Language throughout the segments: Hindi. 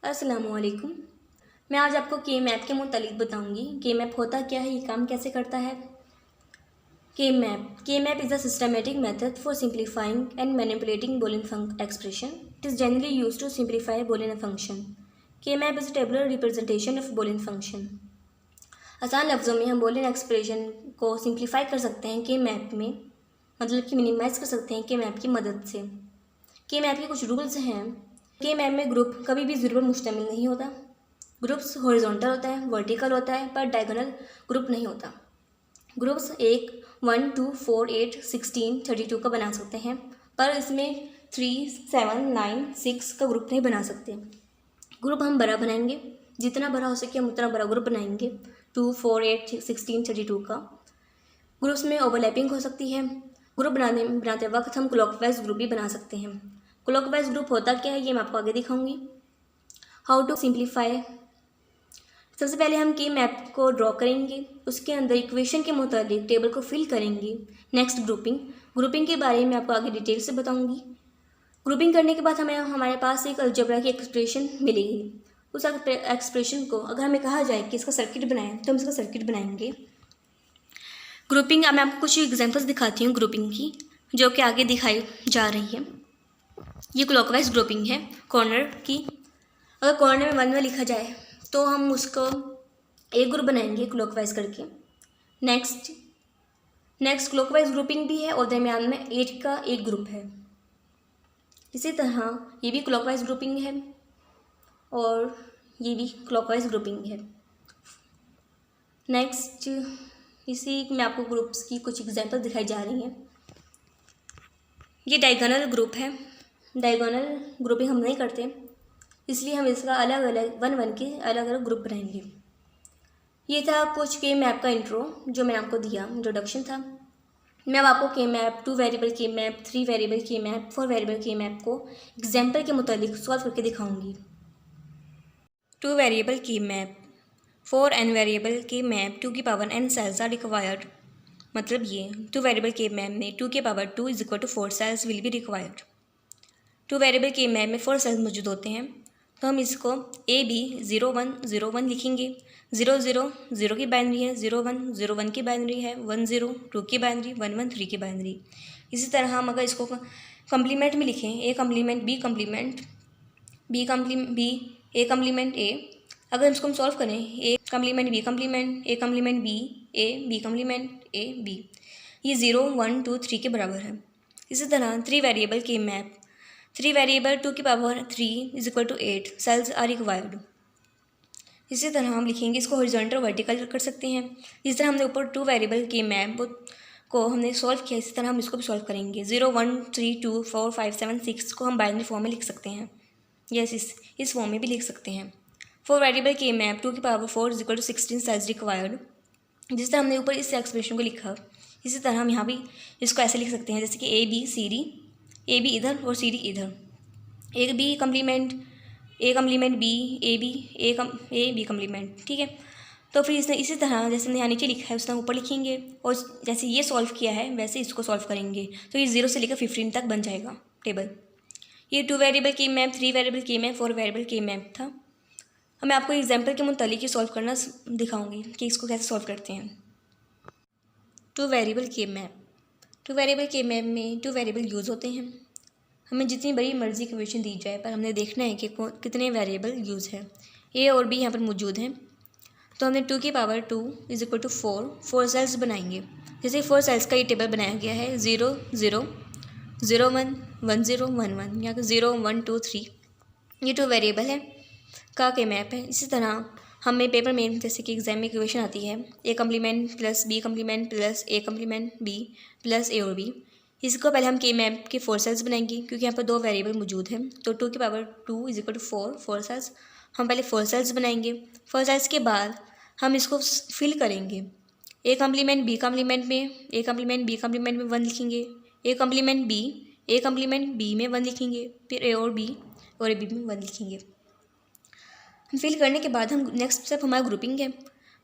अस्सलामुअलैकुम। मैं आज आपको के मैप के मुतालिक बताऊंगी। के मैप होता क्या है, ये काम कैसे करता है। K map is a systematic method for simplifying and manipulating Boolean expression. It is generally use to simplify Boolean function. K map is a tabular representation of Boolean function. आसान लफ्ज़ों में हम बूलियन एक्सप्रेशन को सिंप्लीफाई कर सकते हैं के मैप में, मतलब कि मिनिमाइज़ कर सकते हैं के मैप की मदद से। के मैप के कुछ रूल्स हैं। के मैप में ग्रुप कभी भी ज़ीरो पर मुश्तमिल नहीं होता। ग्रुप्स हॉरिजॉन्टल होता है, वर्टिकल होता है, पर डायगोनल ग्रुप नहीं होता। ग्रुप्स 1, 1, 2, 4, 8, 16, 32 का बना सकते हैं, पर इसमें 3, 7, 9, 6 का ग्रुप नहीं बना सकते। ग्रुप हम बड़ा बनाएंगे, जितना बड़ा हो सके हम उतना बड़ा ग्रुप बनाएंगे। 2, 4, 8, 16, 32 का। ग्रुप्स में ओवरलैपिंग हो सकती है। ग्रुप बनाते वक्त हम क्लॉकवाइज ग्रुप भी बना सकते हैं। क्लॉकवाइज ग्रुप होता क्या है, ये मैं आपको आगे दिखाऊंगी। How to simplify. सबसे पहले हम के मैप को ड्रॉ करेंगे, उसके अंदर इक्वेशन के मुताबिक टेबल को फिल करेंगे। नेक्स्ट ग्रुपिंग के बारे में आपको आगे डिटेल से बताऊंगी। ग्रुपिंग करने के बाद हमारे पास एक अलजेब्रा की एक्सप्रेशन मिलेगी। उस एक्सप्रेशन को अगर हमें कहा जाए कि इसका सर्किट बनाएं, तो हम इसका सर्किट बनाएंगे। ग्रुपिंग, अब मैं आपको कुछ एग्जांपल्स दिखाती हूँ ग्रुपिंग की, जो कि आगे दिखाई जा रही है। ये क्लॉकवाइज ग्रुपिंग है कॉर्नर की। अगर कॉर्नर में 1 में लिखा जाए तो हम उसको एक ग्रुप बनाएंगे क्लॉकवाइज करके। नेक्स्ट क्लॉकवाइज ग्रुपिंग भी है और दरमियान में 8 का एक ग्रुप है। इसी तरह ये भी क्लॉकवाइज ग्रुपिंग है और ये भी क्लॉकवाइज ग्रुपिंग है। नेक्स्ट, इसी में आपको ग्रुप्स की कुछ एग्जांपल दिखाई जा रही हैं। ये डायगोनल ग्रुप है। डायगोनल ग्रुपिंग हम नहीं करते, इसलिए हम इसका अलग अलग 1 के अलग अलग ग्रुप बनाएंगे। ये था कुछ के मैप का इंट्रो जो मैंने आपको दिया, इंट्रोडक्शन था। मैं अब आपको K map, 2 variable K map, 3 variable K map, 4 variable K map को एग्जाम्पल के मुताबिक सॉल्व करके दिखाऊंगी। 2 variable K map, 4 n variable K map 2 की power n cells are required. मतलब ये 2 वेरिएबल के मैप में 2 की power 2 is equal to 4 cells will be required. 2 variable K map में 4 सेल्स मौजूद होते हैं, तो हम इसको ए बी 0 1 0 1 लिखेंगे। 0 0 0 की बाइनरी है, 0 1 0 1 की बाइनरी है, 1 0 2 की बाइनरी, 1 1 3 की बाइनरी। इसी तरह हम अगर इसको कम्प्लीमेंट में लिखें, A complement B complement B A complement A, अगर इसको हम सॉल्व करें, A complement B complement A complement B A B complement A B, ये 0 1 2 3 के बराबर है। इसी तरह 3 वेरिएबल के मैप, 3 वेरिएबल 2 की power 3 is equal to 8 cells are required. इसी तरह हम लिखेंगे, इसको हॉरिजॉन्टल वर्टिकल कर सकते हैं। इस तरह हमने ऊपर 2 वेरिएबल के मैप को हमने सॉल्व किया, इसी तरह हम इसको भी सॉल्व करेंगे। 0 1 3 2 4 5 7 6 को हम बाइनरी फॉर्म में लिख सकते हैं। यस, इस फॉर्म में भी लिख सकते हैं। 4 वेरिएबल के मैप 2 की power 4 is equal to 16 cells required. जिस तरह हमने ऊपर इस एक्सप्रेशन को लिखा, इसी तरह हम यहाँ भी इसको ऐसे लिख सकते हैं, जैसे कि A B C D, A B इधर और सी डी इधर, A B complement A complement B A B A B complement. ठीक है, तो फिर इसने इसी तरह जैसे हमने यहाँ नीचे लिखा है उस तरह ऊपर लिखेंगे, और जैसे ये सॉल्व किया है वैसे इसको सॉल्व करेंगे, तो ये 0 से लेकर 15 तक बन जाएगा टेबल। ये 2 variable K map, 3 variable K map, 4 variable K map था। अब मैं आपको एग्जाम्पल के मुतालिक ही सॉल्व करना दिखाऊंगी कि इसको कैसे सॉल्व करते हैं। 2 variable K map, 2 variable K map में 2 वेरिएबल यूज़ होते हैं। हमें जितनी बड़ी मर्जी इक्वेशन दी जाए, पर हमने देखना है कि कितने वेरिएबल यूज़ है। ए और बी यहाँ पर मौजूद हैं, तो हमने 2 की power 2 is equal to 4 cells बनाएंगे। जैसे 4 सेल्स का ये टेबल बनाया गया है, 0 0 0 1 1 0 1 1, यहाँ पर 0 1 2 3, ये 2 वेरिएबल है का के मैप है। इसी तरह हमें पेपर में जैसे कि एग्जाम में इक्वेशन आती है, A complement plus B complement plus A complement B plus A और बी। इसको पहले हम के मैप के 4 सेल्स बनाएंगे, क्योंकि यहाँ पर 2 वेरिएबल मौजूद हैं, तो 2 की power 2 is equal to 4 cells. हम पहले 4 सेल्स बनाएंगे। 4 सेल्स के बाद हम इसको फिल करेंगे। ए कम्प्लीमेंट बी कम्प्लीमेंट में, ए कम्प्लीमेंट बी कम्प्लीमेंट में 1 लिखेंगे, ए कम्प्लीमेंट बी में 1 लिखेंगे, फिर ए और बी में 1 लिखेंगे। हम फिल करने के बाद हम नेक्स्ट स्टेप हमारा ग्रुपिंग है।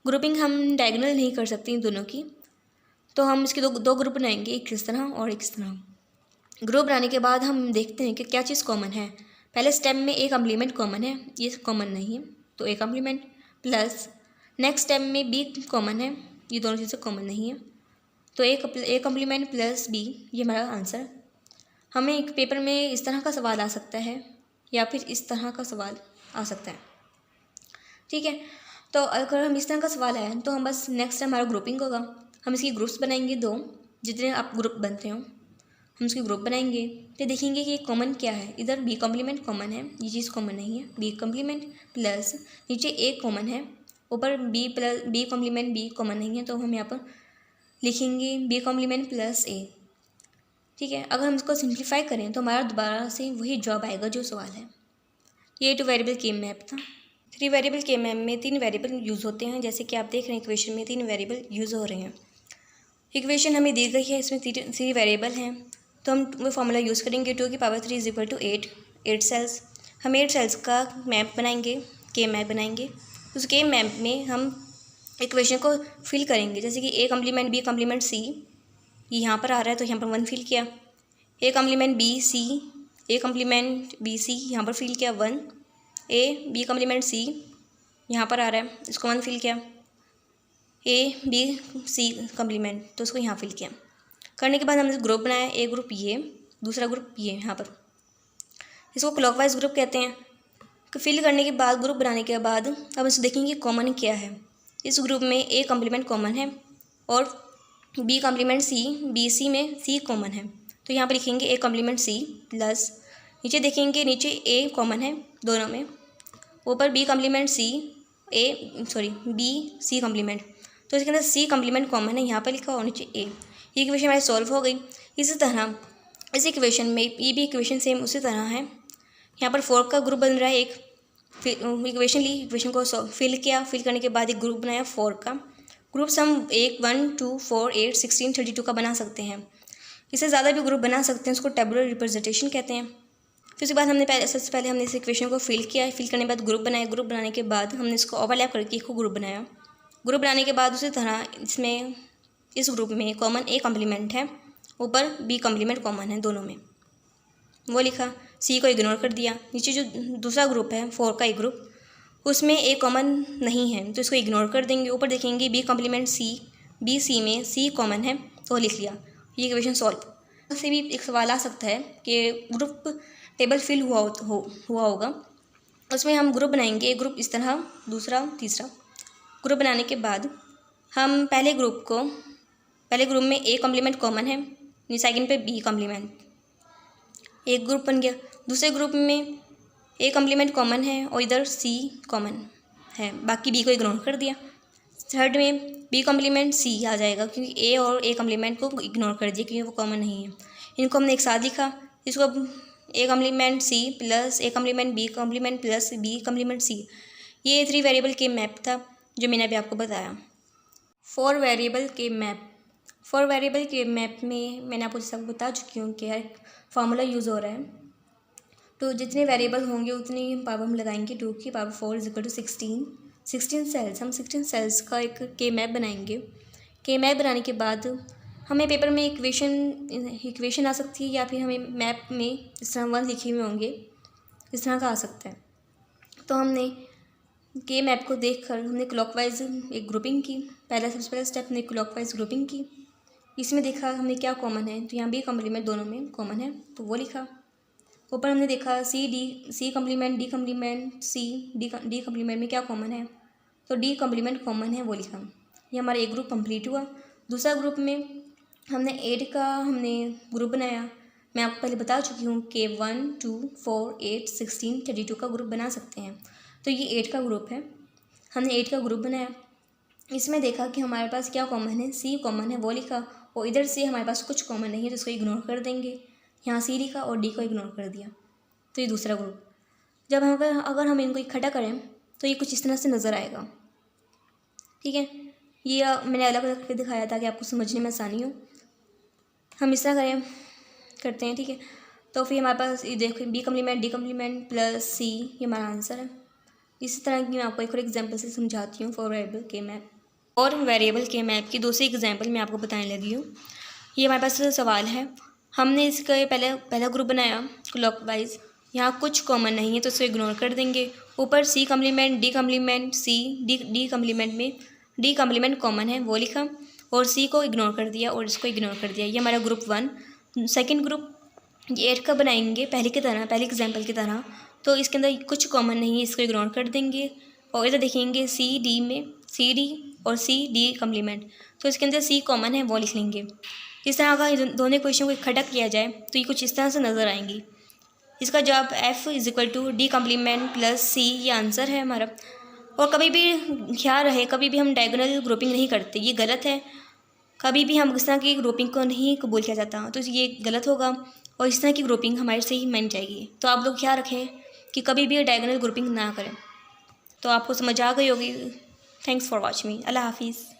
ग्रुपिंग हम डायगोनल नहीं कर सकते इन दोनों की, तो हम इसके दो ग्रुप बनाएंगे, एक इस तरह और एक इस तरह। ग्रुप बनाने के बाद हम देखते हैं कि क्या चीज़ कॉमन है। पहले स्टेप में ए कम्प्लीमेंट कॉमन है, ये कॉमन नहीं है तो ए कम्प्लीमेंट, प्लस नेक्स्ट स्टेप में बी कॉमन है, ये दोनों चीज़ें कॉमन नहीं है तो ए कम्प्लीमेंट प्लस बी, ये हमारा आंसर है। हमें एक पेपर में इस तरह का सवाल आ सकता है या फिर इस तरह का सवाल आ सकता है, ठीक है। तो अगर हम इस तरह का सवाल आए तो हम बस नेक्स्ट हमारा ग्रुपिंग होगा, हम इसकी ग्रुप्स बनाएंगे 2, जितने आप ग्रुप बनते हो हम इसके ग्रुप बनाएंगे। तो देखेंगे कि ये कॉमन क्या है, इधर बी कॉम्प्लीमेंट कॉमन है, ये चीज़ कॉमन नहीं है, बी कॉम्प्लीमेंट प्लस नीचे ए कॉमन है, ऊपर बी कॉम्प्लीमेंट बी कॉमन नहीं है तो हम यहाँ पर लिखेंगे बी कॉम्प्लीमेंट प्लस ए, ठीक है। अगर हम इसको सिंप्लीफाई करें तो हमारा दोबारा से वही जवाब आएगा जो सवाल है। ये 2 वेरिएबल के मैप था। 3 वेरिएबल के मैप में 3 वेरिएबल यूज़ होते हैं, जैसे कि आप देख रहे हैं इक्वेशन में 3 वेरिएबल यूज़ हो रहे हैं। इक्वेशन हमें दी गई है, इसमें 3 वेरिएबल हैं तो हम वो फार्मूला यूज़ करेंगे 2 की power 3 is equal to 8 cells. हम 8 सेल्स का मैप बनाएंगे, के मैप बनाएंगे। उस के मैप में हम इक्वेशन को फिल करेंगे, जैसे कि ए कम्प्लीमेंट बी कम्प्लीमेंट सी, ये यहाँ पर आ रहा है तो यहाँ पर 1 फिल किया, A complement B C, A complement B C यहाँ पर फिल किया 1, ए बी कम्प्लीमेंट सी यहाँ पर आ रहा है इसको 1 फिल किया, ए बी सी कम्प्लीमेंट तो उसको यहाँ फिल किया। करने के बाद हमने ग्रुप बनाया, ए ग्रुप ये, दूसरा ग्रुप ये यहाँ पर, इसको क्लॉकवाइज ग्रुप कहते हैं। फिल करने के बाद ग्रुप बनाने के बाद अब इसे देखेंगे कॉमन क्या है। इस ग्रुप में ए कम्प्लीमेंट कॉमन है और बी कम्प्लीमेंट सी, बी सी में सी कॉमन है तो यहाँ पर लिखेंगे ए कम्प्लीमेंट सी प्लस नीचे देखेंगे नीचे ए कॉमन है दोनों में, ऊपर B complement C B C complement तो इसके अंदर सी कम्प्लीमेंट कॉमन है यहाँ पर लिखा और नीचे ए। ये इक्वेशन हमारी सॉल्व हो गई। इसी तरह इस इक्वेशन में ये भी इक्वेशन सेम उसी तरह है, यहाँ पर 4 का ग्रुप बन रहा है, एक इक्वेशन ली, इक्वेशन को फिल किया, फिल करने के बाद एक ग्रुप बनाया 4 का। ग्रुप्स हम 1 1 2 4 8 16 32 का बना सकते हैं, इससे ज़्यादा भी ग्रुप बना सकते हैं, उसको टेबुलर रिप्रेजेंटेशन कहते हैं। फिर उसके बाद हमने सबसे पहले हमने इस इक्वेशन को फिल किया, फिल करने के बाद ग्रुप बनाया, ग्रुप बनाने के बाद हमने इसको ओवरलैप करके एक ग्रुप बनाया। ग्रुप बनाने के बाद उसी तरह इसमें इस ग्रुप में कॉमन ए कम्प्लीमेंट है, ऊपर बी कम्प्लीमेंट कॉमन है दोनों में, वो लिखा, सी को इग्नोर कर दिया। नीचे जो दूसरा ग्रुप है 4 का एक ग्रुप, उसमें ए कॉमन नहीं है तो इसको इग्नोर कर देंगे। ऊपर देखेंगे बी कम्प्लीमेंट सी, बी सी में सी कॉमन है तो लिख लिया, ये इक्वेशन सॉल्व। से भी एक सवाल आ सकता है कि ग्रुप टेबल फिल हुआ होगा, उसमें हम ग्रुप बनाएंगे, एक ग्रुप इस तरह, दूसरा तीसरा। ग्रुप बनाने के बाद हम पहले ग्रुप में ए कम्प्लीमेंट कॉमन है, सेकंड पे बी कम्प्लीमेंट, एक ग्रुप बन गया। दूसरे ग्रुप में ए कम्प्लीमेंट कॉमन है और इधर सी कॉमन है, बाकी बी को इग्नोर कर दिया। थर्ड में बी कम्प्लीमेंट सी आ जाएगा क्योंकि ए और ए कम्प्लीमेंट को इग्नोर कर दिया क्योंकि वो कॉमन नहीं है। इनको हमने एक साथ लिखा, इसको अब A complement C plus A complement B complement plus B complement C, ये 3 वेरिएबल के मैप था जो मैंने अभी आपको बताया। 4 वेरिएबल के मैप में मैंने आपको सब बता चुकी हूँ कि हर फार्मूला यूज़ हो रहा है, तो जितने वेरिएबल होंगे उतनी पावर हम लगाएंगे। 2 की power 4 is equal to 16 cells, हम 16 सेल्स का एक के मैप बनाएंगे। के मैप बनाने के बाद हमें पेपर में इक्वेशन आ सकती है या फिर हमें मैप में इस तरह 1 लिखे हुए होंगे, इस तरह का आ सकता है। तो हमने के मैप को देखकर हमने क्लॉकवाइज एक ग्रुपिंग की, सबसे पहला स्टेप हमने क्लॉकवाइज ग्रुपिंग की। इसमें देखा हमने क्या कॉमन है, तो यहाँ बी कम्प्लीमेंट दोनों में कॉमन है तो वो लिखा। ऊपर हमने देखा सी complement D complement C, D complement में क्या कॉमन है, तो डी कम्प्लीमेंट कॉमन है वो लिखा। ये हमारा एक ग्रुप कंप्लीट हुआ। दूसरा ग्रुप में हमने 8 का ग्रुप बनाया। मैं आपको पहले बता चुकी हूँ कि 1 2 4 8 16 32 का ग्रुप बना सकते हैं, तो ये 8 का ग्रुप है। हमने 8 का ग्रुप बनाया, इसमें देखा कि हमारे पास क्या कॉमन है, सी कॉमन है वो लिखा, और इधर से हमारे पास कुछ कॉमन नहीं है तो इसको इग्नोर कर देंगे। यहाँ सी लिखा और डी को इग्नोर कर दिया, तो ये दूसरा ग्रुप। जब अगर हम इनको इकट्ठा करें तो ये कुछ इस तरह से नज़र आएगा, ठीक है। ये मैंने अलग अलग करके दिखाया ताकि आपको समझने में आसानी हो। हम इस तरह करते हैं, ठीक है। तो फिर हमारे पास ये देखो B complement D complement plus C, ये हमारा आंसर है। इसी तरह की मैं आपको एक और एग्जांपल से समझाती हूँ 4 वेरिएबल के मैप। और वेरिएबल के मैप की दूसरी एग्जांपल मैं आपको बताने लगी हूँ। ये हमारे पास सवाल है, हमने इसका पहला ग्रुप बनाया क्लॉकवाइज, यहाँ कुछ कॉमन नहीं है तो इसको इग्नोर कर देंगे। ऊपर C complement D complement C D complement में डी कम्प्लीमेंट कॉमन है वो लिखा और सी को इग्नोर कर दिया और इसको इग्नोर कर दिया। ये हमारा ग्रुप 1। सेकंड ग्रुप ये 8 का बनाएंगे पहले की तरह, पहले एग्जाम्पल की तरह। तो इसके अंदर कुछ कॉमन नहीं है, इसको इग्नोर कर देंगे और इधर देखेंगे सी डी में सी डी और सी डी कम्प्लीमेंट, तो इसके अंदर सी कॉमन है वो लिख लेंगे। इस तरह अगर दोनों क्वेश्चन को इकट्ठा किया जाए तो ये कुछ इस तरह से नज़र आएंगी। इसका जवाब F = D complement plus C, ये आंसर है हमारा। और कभी भी ख्याल रहे, कभी भी हम डायगोनल ग्रुपिंग नहीं करते, ये गलत है। कभी भी हम इस तरह की ग्रुपिंग को नहीं कबूल किया जाता, तो ये गलत होगा और इस तरह की ग्रुपिंग हमारे से ही मानी जाएगी। तो आप लोग ख्याल रखें कि कभी भी डायगोनल ग्रुपिंग ना करें। तो आपको समझ आ गई होगी। Thanks for watching me. अल्लाह हाफिज़।